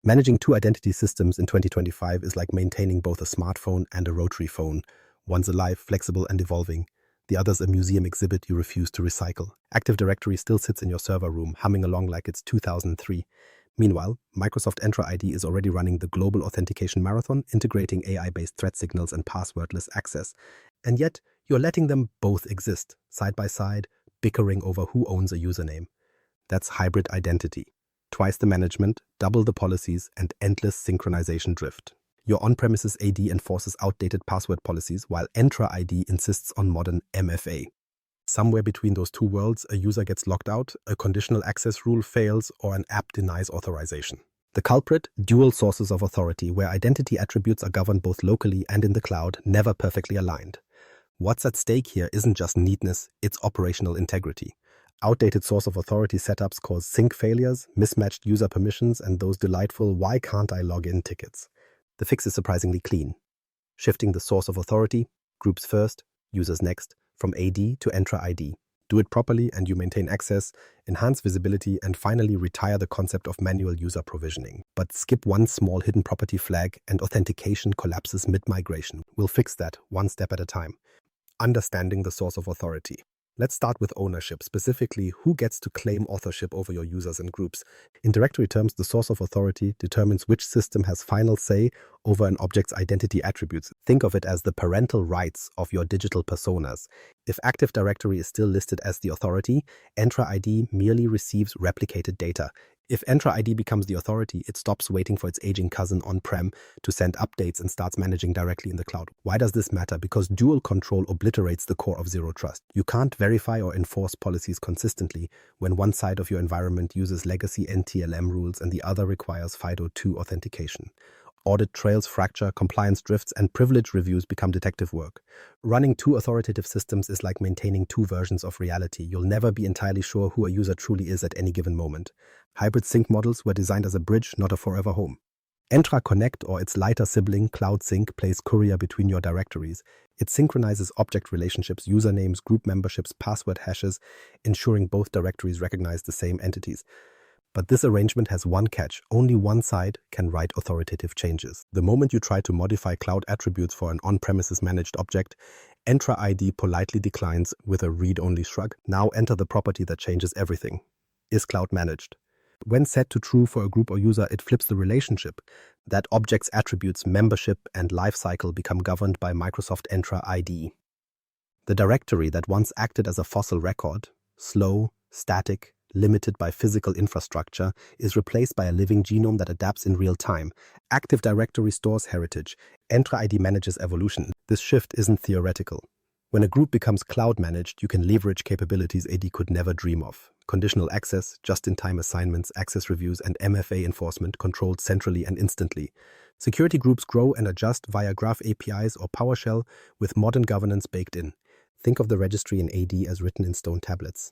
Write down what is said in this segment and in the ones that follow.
Managing two identity systems in 2025 is like maintaining both a smartphone and a rotary phone. One's alive, flexible, and evolving. The other's a museum exhibit you refuse to recycle. Active Directory still sits in your server room, humming along like it's 2003. Meanwhile, Microsoft Entra ID is already running the global authentication marathon, integrating AI-based threat signals and passwordless access. And yet, you're letting them both exist, side by side, bickering over who owns a username. That's hybrid identity. Twice the management, double the policies, and endless synchronization drift. Your on-premises AD enforces outdated password policies, while Entra ID insists on modern MFA. Somewhere between those two worlds, a user gets locked out, a conditional access rule fails, or an app denies authorization. The culprit? Dual sources of authority, where identity attributes are governed both locally and in the cloud, never perfectly aligned. What's at stake here isn't just neatness, it's operational integrity. Outdated source of authority setups cause sync failures, mismatched user permissions, and those delightful "why can't I log in" tickets. The fix is surprisingly clean. Shifting the source of authority, groups first, users next, from AD to Entra ID. Do it properly and you maintain access, enhance visibility, and finally retire the concept of manual user provisioning. But skip one small hidden property flag and authentication collapses mid-migration. We'll fix that one step at a time. Understanding the source of authority. Let's start with ownership, specifically who gets to claim authorship over your users and groups. In directory terms, the source of authority determines which system has final say over an object's identity attributes. Think of it as the parental rights of your digital personas. If Active Directory is still listed as the authority, Entra ID merely receives replicated data. If Entra ID becomes the authority, it stops waiting for its aging cousin on-prem to send updates and starts managing directly in the cloud. Why does this matter? Because dual control obliterates the core of zero trust. You can't verify or enforce policies consistently when one side of your environment uses legacy NTLM rules and the other requires FIDO2 authentication. Audit trails fracture, compliance drifts, and privilege reviews become detective work. Running two authoritative systems is like maintaining two versions of reality. You'll never be entirely sure who a user truly is at any given moment. Hybrid sync models were designed as a bridge, not a forever home. Entra Connect, or its lighter sibling, Cloud Sync, plays courier between your directories. It synchronizes object relationships, usernames, group memberships, password hashes, ensuring both directories recognize the same entities. But this arrangement has one catch. Only one side can write authoritative changes. The moment you try to modify cloud attributes for an on-premises managed object, Entra ID politely declines with a read-only shrug. Now enter the property that changes everything. Is cloud managed? When set to true for a group or user, it flips the relationship. That object's attributes, membership, and lifecycle become governed by Microsoft Entra ID. The directory that once acted as a fossil record, slow, static, limited by physical infrastructure, is replaced by a living genome that adapts in real time. Active Directory stores heritage. Entra ID manages evolution. This shift isn't theoretical. When a group becomes cloud-managed, you can leverage capabilities AD could never dream of. Conditional access, just-in-time assignments, access reviews, and MFA enforcement controlled centrally and instantly. Security groups grow and adjust via Graph APIs or PowerShell with modern governance baked in. Think of the registry in AD as written in stone tablets.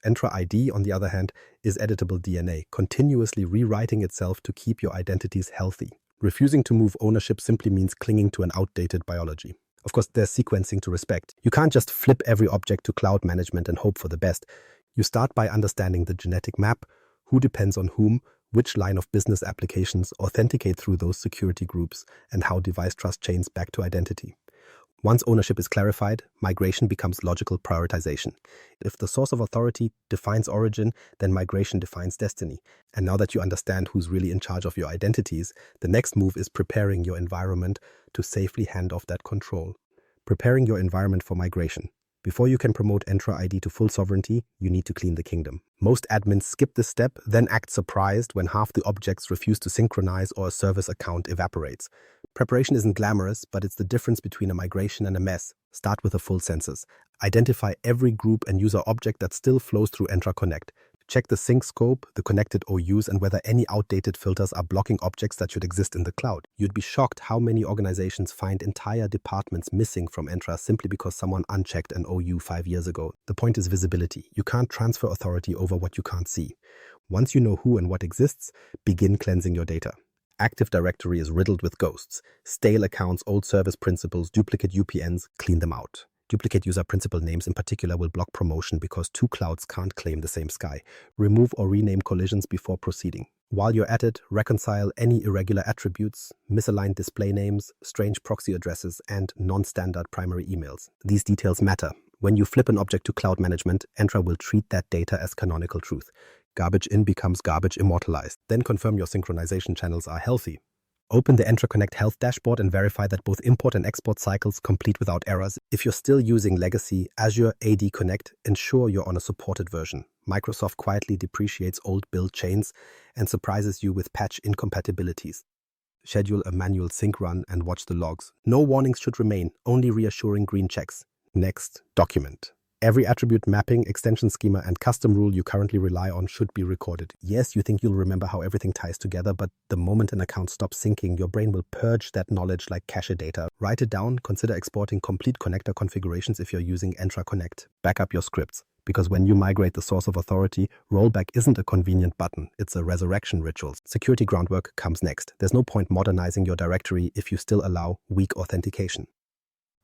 Entra ID, on the other hand, is editable DNA, continuously rewriting itself to keep your identities healthy. Refusing to move ownership simply means clinging to an outdated biology. Of course, there's sequencing to respect. You can't just flip every object to cloud management and hope for the best. You start by understanding the genetic map, who depends on whom, which line of business applications authenticate through those security groups, and how device trust chains back to identity. Once ownership is clarified, migration becomes logical prioritization. If the source of authority defines origin, then migration defines destiny. And now that you understand who's really in charge of your identities, the next move is preparing your environment to safely hand off that control. Preparing your environment for migration. Before you can promote Entra ID to full sovereignty, you need to clean the kingdom. Most admins skip this step, then act surprised when half the objects refuse to synchronize or a service account evaporates. Preparation isn't glamorous, but it's the difference between a migration and a mess. Start with a full census. Identify every group and user object that still flows through Entra Connect. Check the sync scope, the connected OUs, and whether any outdated filters are blocking objects that should exist in the cloud. You'd be shocked how many organizations find entire departments missing from Entra simply because someone unchecked an OU 5 years ago. The point is visibility. You can't transfer authority over what you can't see. Once you know who and what exists, begin cleansing your data. Active Directory is riddled with ghosts. Stale accounts, old service principals, duplicate UPNs, clean them out. Duplicate user principal names in particular will block promotion because two clouds can't claim the same sky. Remove or rename collisions before proceeding. While you're at it, reconcile any irregular attributes, misaligned display names, strange proxy addresses, and non-standard primary emails. These details matter. When you flip an object to cloud management, Entra will treat that data as canonical truth. Garbage in becomes garbage immortalized. Then confirm your synchronization channels are healthy. Open the Entra Connect Health dashboard and verify that both import and export cycles complete without errors. If you're still using legacy Azure AD Connect, ensure you're on a supported version. Microsoft quietly depreciates old build chains and surprises you with patch incompatibilities. Schedule a manual sync run and watch the logs. No warnings should remain, only reassuring green checks. Next, document. Every attribute mapping, extension schema, and custom rule you currently rely on should be recorded. Yes, you think you'll remember how everything ties together, but the moment an account stops syncing, your brain will purge that knowledge like cache data. Write it down, consider exporting complete connector configurations if you're using Entra Connect. Back up your scripts, because when you migrate the source of authority, rollback isn't a convenient button, it's a resurrection ritual. Security groundwork comes next. There's no point modernizing your directory if you still allow weak authentication.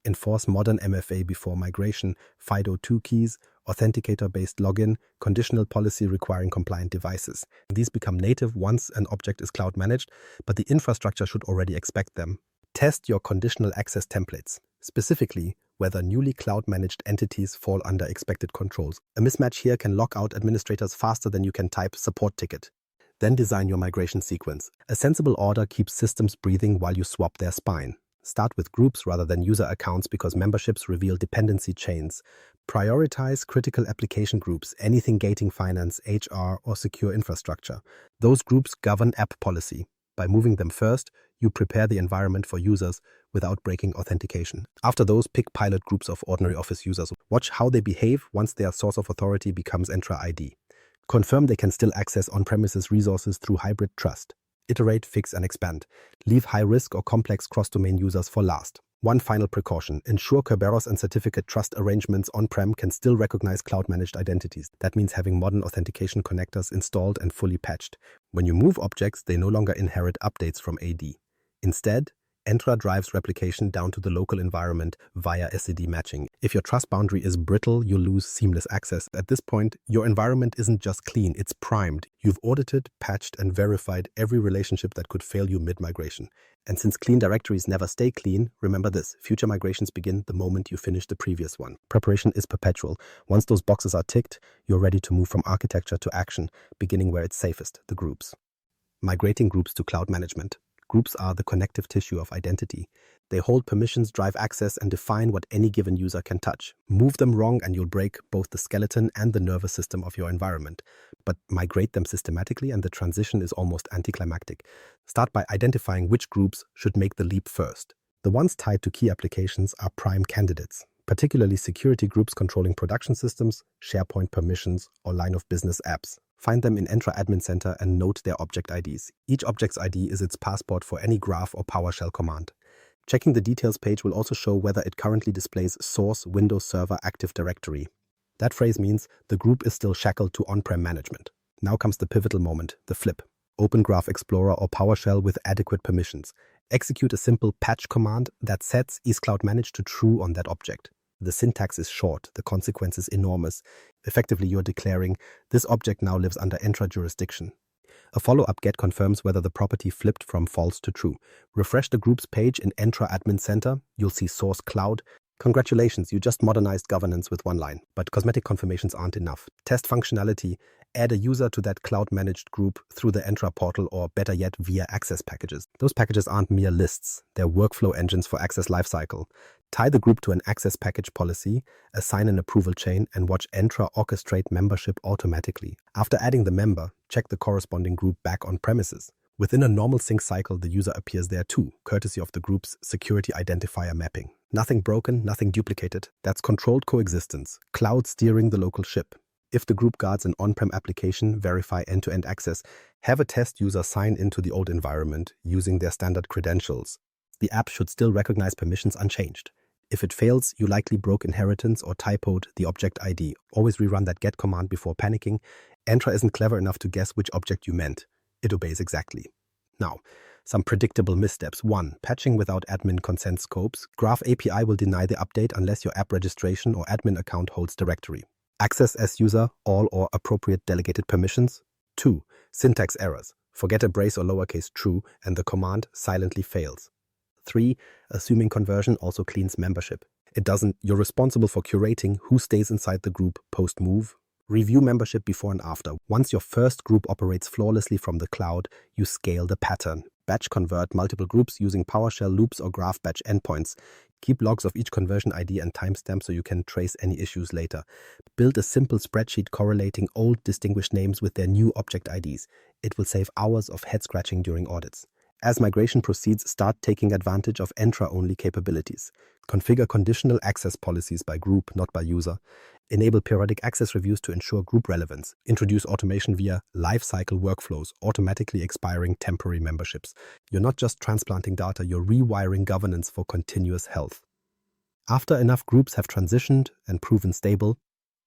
Enforce modern MFA before migration, FIDO2 keys, authenticator-based login, conditional policy requiring compliant devices. These become native once an object is cloud managed, but the infrastructure should already expect them. Test your conditional access templates, specifically whether newly cloud-managed entities fall under expected controls. A mismatch here can lock out administrators faster than you can type support ticket. Then design your migration sequence. A sensible order keeps systems breathing while you swap their spine. Start with groups rather than user accounts because memberships reveal dependency chains. Prioritize critical application groups, anything gating finance, HR, or secure infrastructure. Those groups govern app policy. By moving them first, you prepare the environment for users without breaking authentication. After those, pick pilot groups of ordinary Office users. Watch how they behave once their source of authority becomes Entra ID. Confirm they can still access on-premises resources through hybrid trust. Iterate, fix, and expand. Leave high-risk or complex cross-domain users for last. One final precaution. Ensure Kerberos and certificate trust arrangements on-prem can still recognize cloud-managed identities. That means having modern authentication connectors installed and fully patched. When you move objects, they no longer inherit updates from AD. Instead, Entra drives replication down to the local environment via SCD matching. If your trust boundary is brittle, you'll lose seamless access. At this point, your environment isn't just clean, it's primed. You've audited, patched, and verified every relationship that could fail you mid-migration. And since clean directories never stay clean, remember this: future migrations begin the moment you finish the previous one. Preparation is perpetual. Once those boxes are ticked, you're ready to move from architecture to action, beginning where it's safest, the groups. Migrating groups to cloud management. Groups are the connective tissue of identity. They hold permissions, drive access, and define what any given user can touch. Move them wrong and you'll break both the skeleton and the nervous system of your environment. But migrate them systematically and the transition is almost anticlimactic. Start by identifying which groups should make the leap first. The ones tied to key applications are prime candidates, particularly security groups controlling production systems, SharePoint permissions, or line of business apps. Find them in Entra Admin Center and note their object IDs. Each object's ID is its passport for any graph or PowerShell command. Checking the details page will also show whether it currently displays source Windows Server Active Directory. That phrase means the group is still shackled to on-prem management. Now comes the pivotal moment, the flip. Open Graph Explorer or PowerShell with adequate permissions. Execute a simple patch command that sets isCloud Manage to true on that object. The syntax is short, the consequence is enormous. Effectively, you're declaring, this object now lives under Entra jurisdiction. A follow-up get confirms whether the property flipped from false to true. Refresh the groups page in Entra Admin Center. You'll see Source Cloud. Congratulations, you just modernized governance with one line. But cosmetic confirmations aren't enough. Test functionality. Add a user to that cloud-managed group through the Entra portal or better yet via access packages. Those packages aren't mere lists. They're workflow engines for access lifecycle. Tie the group to an access package policy, assign an approval chain, and watch Entra orchestrate membership automatically. After adding the member, check the corresponding group back on premises. Within a normal sync cycle, the user appears there too, courtesy of the group's security identifier mapping. Nothing broken, nothing duplicated. That's controlled coexistence, cloud steering the local ship. If the group guards an on-prem application, verify end-to-end access. Have a test user sign into the old environment using their standard credentials. The app should still recognize permissions unchanged. If it fails, you likely broke inheritance or typoed the object ID. Always rerun that get command before panicking. Entra isn't clever enough to guess which object you meant. It obeys exactly. Now, some predictable missteps. 1. Patching without admin consent scopes. Graph API will deny the update unless your app registration or admin account holds directory. Access as user, all or appropriate delegated permissions. 2. Syntax errors. Forget a brace or lowercase true, and the command silently fails. 3. Assuming conversion also cleans membership. It doesn't. You're responsible for curating who stays inside the group post-move. Review membership before and after. Once your first group operates flawlessly from the cloud, you scale the pattern. Batch convert multiple groups using PowerShell loops or graph batch endpoints. Keep logs of each conversion ID and timestamp so you can trace any issues later. Build a simple spreadsheet correlating old distinguished names with their new object IDs. It will save hours of head-scratching during audits. As migration proceeds, start taking advantage of Entra-only capabilities. Configure conditional access policies by group, not by user. Enable periodic access reviews to ensure group relevance. Introduce automation via lifecycle workflows, automatically expiring temporary memberships. You're not just transplanting data, you're rewiring governance for continuous health. After enough groups have transitioned and proven stable,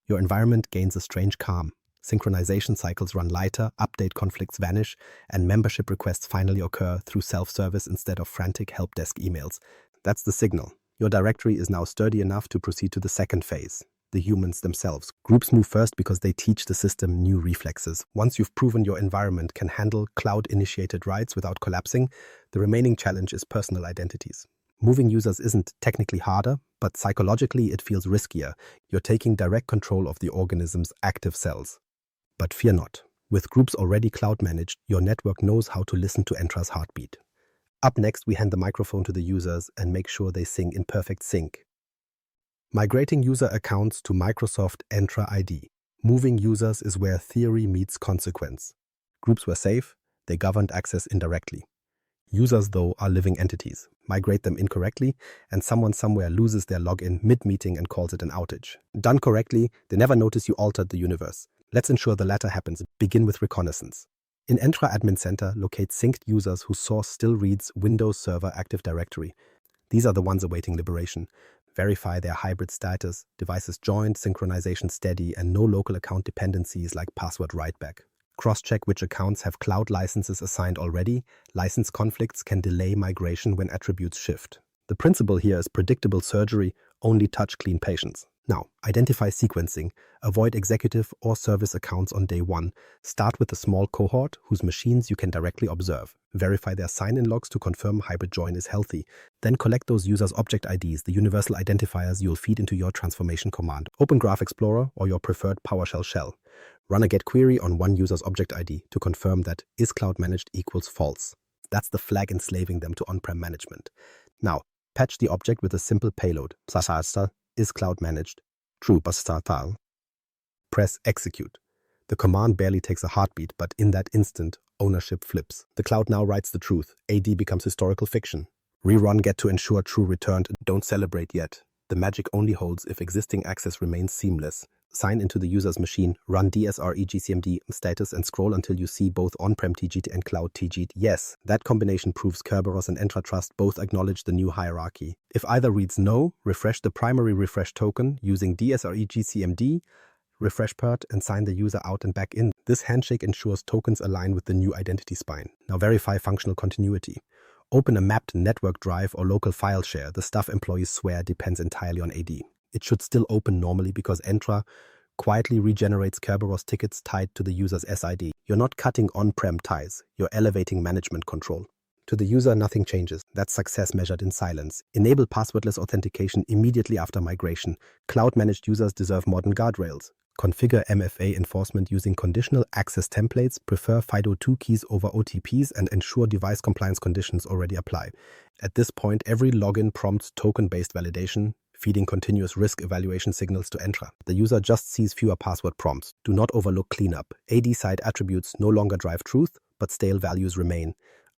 your environment gains a strange calm. Synchronization cycles run lighter, update conflicts vanish, and membership requests finally occur through self-service instead of frantic help desk emails. That's the signal. Your directory is now sturdy enough to proceed to the second phase, the humans themselves. Groups move first because they teach the system new reflexes. Once you've proven your environment can handle cloud-initiated writes without collapsing, the remaining challenge is personal identities. Moving users isn't technically harder, but psychologically it feels riskier. You're taking direct control of the organism's active cells. But fear not. With groups already cloud-managed, your network knows how to listen to Entra's heartbeat. Up next, we hand the microphone to the users and make sure they sing in perfect sync. Migrating user accounts to Microsoft Entra ID. Moving users is where theory meets consequence. Groups were safe, they governed access indirectly. Users, though, are living entities. Migrate them incorrectly, and someone somewhere loses their login mid-meeting and calls it an outage. Done correctly, they never notice you altered the universe. Let's ensure the latter happens. Begin with reconnaissance. In Entra Admin Center, locate synced users whose source still reads Windows Server Active Directory. These are the ones awaiting liberation. Verify their hybrid status, devices joined, synchronization steady, and no local account dependencies like password write-back. Cross-check which accounts have cloud licenses assigned already. License conflicts can delay migration when attributes shift. The principle here is predictable surgery, only touch clean patients. Now, identify sequencing. Avoid executive or service accounts on day one. Start with a small cohort whose machines you can directly observe. Verify their sign-in logs to confirm hybrid join is healthy. Then collect those users' object IDs, the universal identifiers you'll feed into your transformation command. Open Graph Explorer or your preferred PowerShell shell. Run a get query on one user's object ID to confirm that is cloud managed equals false. That's the flag enslaving them to on-prem management. Now, patch the object with a simple payload. Is cloud managed. True. Press execute. The command barely takes a heartbeat, but in that instant, ownership flips. The cloud now writes the truth. AD becomes historical fiction. Rerun get to ensure true returned. Don't celebrate yet. The magic only holds if existing access remains seamless. Sign into the user's machine, run DSRE-GCMD status and scroll until you see both on-prem TGT and cloud TGT. Yes, that combination proves Kerberos and Entra Trust both acknowledge the new hierarchy. If either reads no, refresh the primary refresh token using DSRE-GCMD, refresh PERT, and sign the user out and back in. This handshake ensures tokens align with the new identity spine. Now verify functional continuity. Open a mapped network drive or local file share. The stuff employees swear depends entirely on AD. It should still open normally because Entra quietly regenerates Kerberos tickets tied to the user's SID. You're not cutting on-prem ties, you're elevating management control. To the user, nothing changes. That's success measured in silence. Enable passwordless authentication immediately after migration. Cloud-managed users deserve modern guardrails. Configure MFA enforcement using conditional access templates, prefer FIDO2 keys over OTPs, and ensure device compliance conditions already apply. At this point, every login prompts token-based validation, feeding continuous risk evaluation signals to Entra. The user just sees fewer password prompts. Do not overlook cleanup. AD-side attributes no longer drive truth, but stale values remain.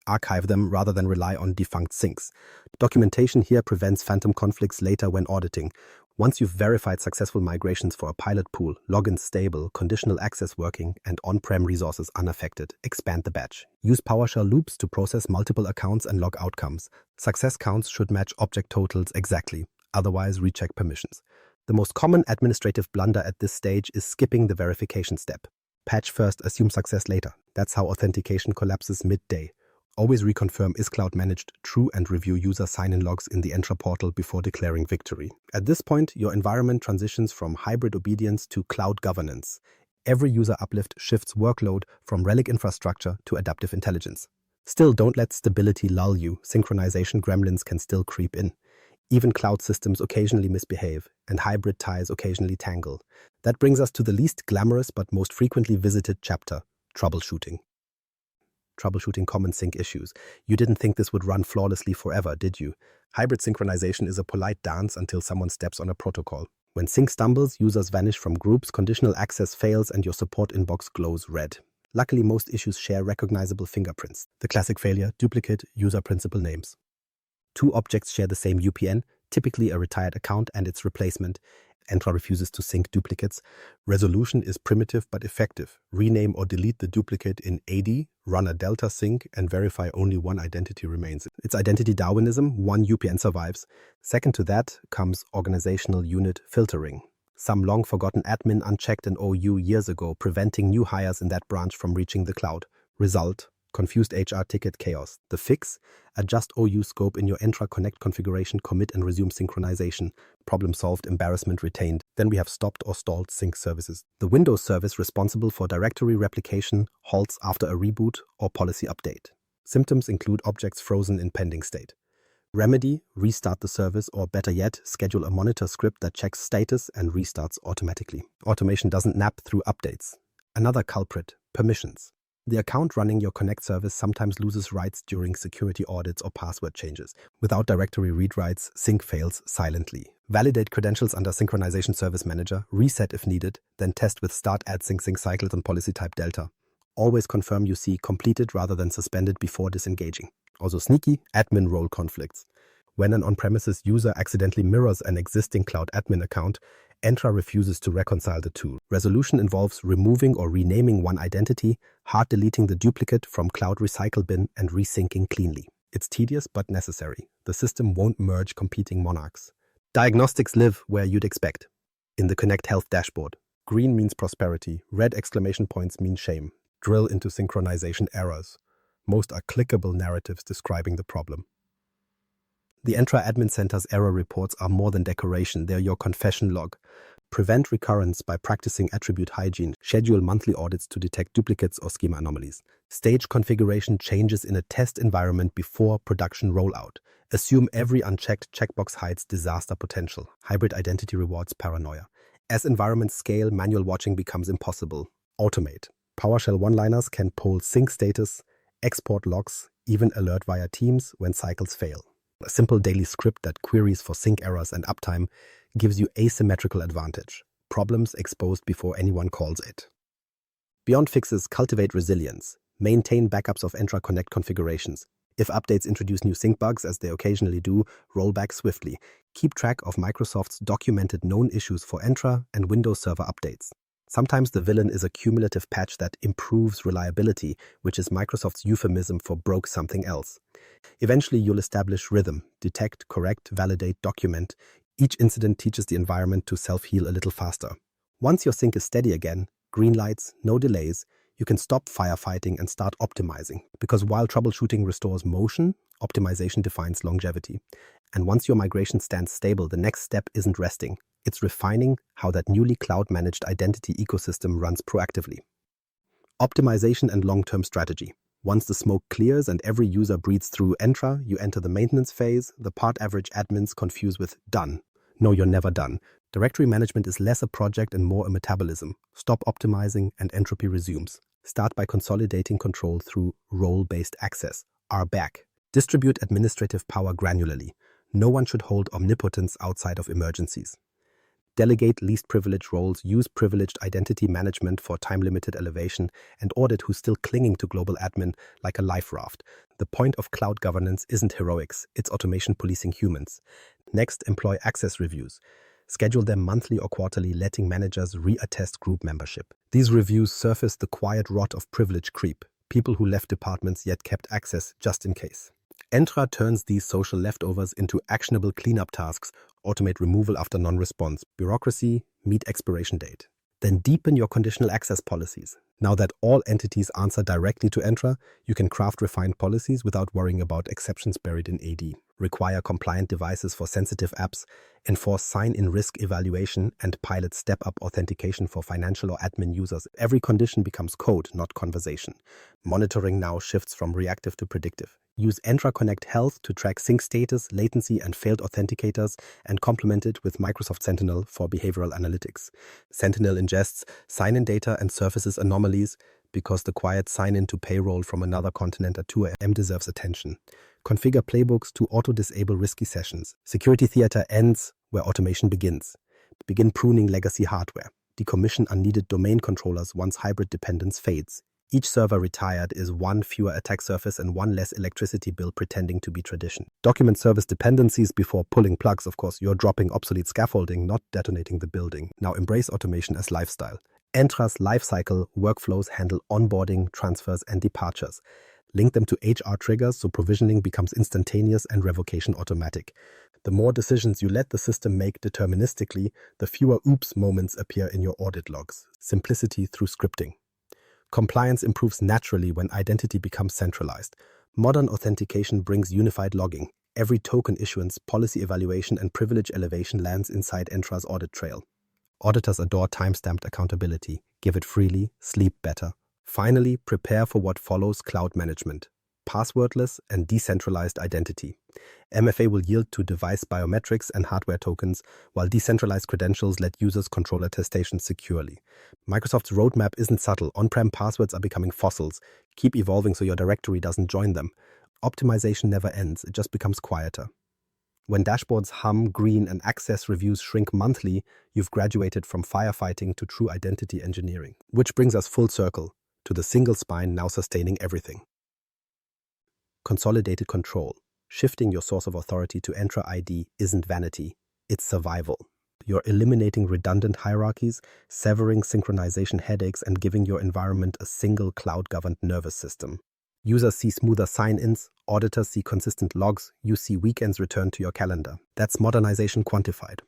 Archive them rather than rely on defunct syncs. Documentation here prevents phantom conflicts later when auditing. Once you've verified successful migrations for a pilot pool, logins stable, conditional access working, and on-prem resources unaffected, expand the batch. Use PowerShell loops to process multiple accounts and log outcomes. Success counts should match object totals exactly. Otherwise, recheck permissions. The most common administrative blunder at this stage is skipping the verification step. Patch first, assume success later. That's how authentication collapses midday. Always reconfirm is cloud managed true and review user sign-in logs in the Entra portal before declaring victory. At this point, your environment transitions from hybrid obedience to cloud governance. Every user uplift shifts workload from relic infrastructure to adaptive intelligence. Still, don't let stability lull you. Synchronization gremlins can still creep in. Even cloud systems occasionally misbehave, and hybrid ties occasionally tangle. That brings us to the least glamorous but most frequently visited chapter, troubleshooting. Troubleshooting common sync issues. You didn't think this would run flawlessly forever, did you? Hybrid synchronization is a polite dance until someone steps on a protocol. When sync stumbles, users vanish from groups, conditional access fails, and your support inbox glows red. Luckily, most issues share recognizable fingerprints. The classic failure: duplicate user principal names. Two objects share the same UPN, typically a retired account and its replacement. Entra refuses to sync duplicates. Resolution is primitive but effective. Rename or delete the duplicate in AD, run a delta sync, and verify only one identity remains. It's identity Darwinism, one UPN survives. Second to that comes organizational unit filtering. Some long-forgotten admin unchecked an OU years ago, preventing new hires in that branch from reaching the cloud. Result: confused HR ticket chaos. The fix: adjust OU scope in your Entra Connect configuration, commit and resume synchronization. Problem solved, embarrassment retained. Then we have stopped or stalled sync services. The Windows service responsible for directory replication halts after a reboot or policy update. Symptoms include objects frozen in pending state. Remedy: restart the service, or better yet, schedule a monitor script that checks status and restarts automatically. Automation doesn't nap through updates. Another culprit: permissions. The account running your Connect service sometimes loses rights during security audits or password changes. Without directory read rights, sync fails silently. Validate credentials under Synchronization Service Manager, reset if needed, then test with start add sync cycles on policy type Delta. Always confirm you see completed rather than suspended before disengaging. Also sneaky: admin role conflicts. When an on-premises user accidentally mirrors an existing cloud admin account, Entra refuses to reconcile the two. Resolution involves removing or renaming one identity, hard deleting the duplicate from cloud recycle bin, and resyncing cleanly. It's tedious but necessary. The system won't merge competing monarchs. Diagnostics live where you'd expect. In the Connect Health dashboard. Green means prosperity, red exclamation points mean shame. Drill into synchronization errors. Most are clickable narratives describing the problem. The Entra Admin Center's error reports are more than decoration, they're your confession log. Prevent recurrence by practicing attribute hygiene. Schedule monthly audits to detect duplicates or schema anomalies. Stage configuration changes in a test environment before production rollout. Assume every unchecked checkbox hides disaster potential. Hybrid identity rewards paranoia. As environments scale, manual watching becomes impossible. Automate. PowerShell one-liners can poll sync status, export logs, even alert via Teams when cycles fail. A simple daily script that queries for sync errors and uptime gives you asymmetrical advantage. Problems exposed before anyone calls it. Beyond fixes, cultivate resilience. Maintain backups of Entra Connect configurations. If updates introduce new sync bugs, as they occasionally do, roll back swiftly. Keep track of Microsoft's documented known issues for Entra and Windows Server updates. Sometimes the villain is a cumulative patch that improves reliability, which is Microsoft's euphemism for broke something else. Eventually, you'll establish rhythm: detect, correct, validate, document. Each incident teaches the environment to self-heal a little faster. Once your sync is steady again, green lights, no delays, you can stop firefighting and start optimizing. Because while troubleshooting restores motion, optimization defines longevity. And once your migration stands stable, the next step isn't resting. It's refining how that newly cloud-managed identity ecosystem runs proactively. Optimization and long-term strategy. Once the smoke clears and every user breathes through Entra, you enter the maintenance phase, the part average admins confuse with done. No, you're never done. Directory management is less a project and more a metabolism. Stop optimizing and entropy resumes. Start by consolidating control through role-based access, RBAC. Distribute administrative power granularly. No one should hold omnipotence outside of emergencies. Delegate least privileged roles, use privileged identity management for time-limited elevation, and audit who's still clinging to global admin like a life raft. The point of cloud governance isn't heroics, it's automation policing humans. Next, employ access reviews. Schedule them monthly or quarterly, letting managers reattest group membership. These reviews surface the quiet rot of privilege creep, people who left departments yet kept access just in case. Entra turns these social leftovers into actionable cleanup tasks. Automate removal after non-response. Bureaucracy, meet expiration date. Then deepen your conditional access policies. Now that all entities answer directly to Entra, you can craft refined policies without worrying about exceptions buried in AD. require compliant devices for sensitive apps, enforce sign-in risk evaluation, and pilot step-up authentication for financial or admin users. Every condition becomes code, not conversation. Monitoring now shifts from reactive to predictive. Use Entra Connect Health to track sync status, latency, and failed authenticators, and complement it with Microsoft Sentinel for behavioral analytics. Sentinel ingests sign-in data and surfaces anomalies because the quiet sign-in to payroll from another continent at 2 a.m. deserves attention. Configure playbooks to auto-disable risky sessions. Security theater ends where automation begins. Begin pruning legacy hardware. Decommission unneeded domain controllers once hybrid dependence fades. Each server retired is one fewer attack surface and one less electricity bill pretending to be tradition. Document service dependencies before pulling plugs. Of course, you're dropping obsolete scaffolding, not detonating the building. Now embrace automation as lifestyle. Entra's lifecycle workflows handle onboarding, transfers, and departures. Link them to HR triggers so provisioning becomes instantaneous and revocation automatic. The more decisions you let the system make deterministically, the fewer oops moments appear in your audit logs. Simplicity through scripting. Compliance improves naturally when identity becomes centralized. Modern authentication brings unified logging. Every token issuance, policy evaluation, and privilege elevation lands inside Entra's audit trail. Auditors adore time-stamped accountability. Give it freely, sleep better. Finally, prepare for what follows: cloud management. Passwordless and decentralized identity. MFA will yield to device biometrics and hardware tokens, while decentralized credentials let users control attestations securely. Microsoft's roadmap isn't subtle. On-prem passwords are becoming fossils. Keep evolving so your directory doesn't join them. Optimization never ends, it just becomes quieter. When dashboards hum, green, and access reviews shrink monthly, you've graduated from firefighting to true identity engineering. Which brings us full circle to the single spine now sustaining everything. Consolidated control. Shifting your source of authority to Entra ID isn't vanity, it's survival. You're eliminating redundant hierarchies, severing synchronization headaches, and giving your environment a single cloud-governed nervous system. Users see smoother sign-ins, auditors see consistent logs, you see weekends return to your calendar. That's modernization quantified.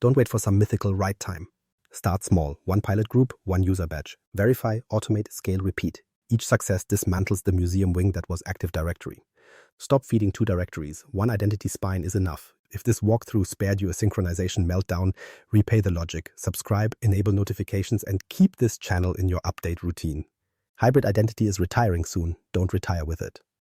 Don't wait for some mythical right time. Start small, one pilot group, one user badge. Verify, automate, scale, repeat. Each success dismantles the museum wing that was Active Directory. Stop feeding two directories. One identity spine is enough. If this walkthrough spared you a synchronization meltdown, repay the logic, subscribe, enable notifications, and keep this channel in your update routine. Hybrid identity is retiring soon. Don't retire with it.